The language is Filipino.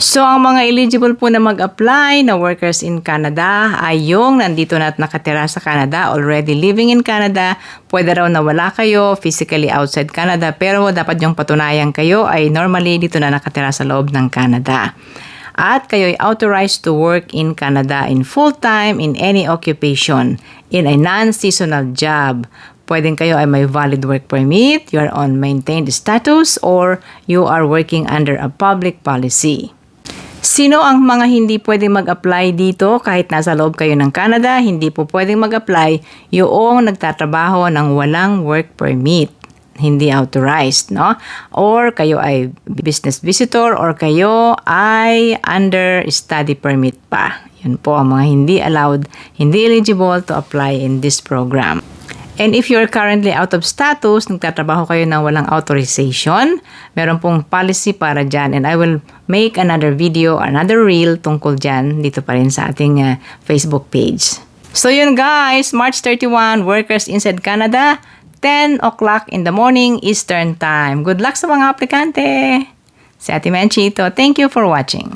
So, ang mga eligible po na mag-apply na workers in Canada ay yung nandito na at nakatira sa Canada, already living in Canada. Pwede raw na wala kayo physically outside Canada, pero dapat yung patunayan kayo ay normally dito na nakatira sa loob ng Canada. At kayo ay authorized to work in Canada in full-time in any occupation in a non-seasonal job. Pwedeng kayo ay may valid work permit, you are on maintained status, or you are working under a public policy. Sino ang mga hindi pwedeng mag-apply dito kahit nasa loob kayo ng Canada? Hindi po pwedeng mag-apply yung nagtatrabaho ng walang work permit, hindi authorized, no? Or kayo ay business visitor or kayo ay under study permit pa. Yun po ang mga hindi allowed, hindi eligible to apply in this program. And if you're currently out of status, nagtatrabaho kayo ng walang authorization, meron pong policy para dyan. And I will make another video, another reel tungkol dyan dito pa rin sa ating Facebook page. So yun guys, March 31, workers inside Canada, 10 o'clock in the morning Eastern Time. Good luck sa mga aplikante! Si Ate Menchito, thank you for watching.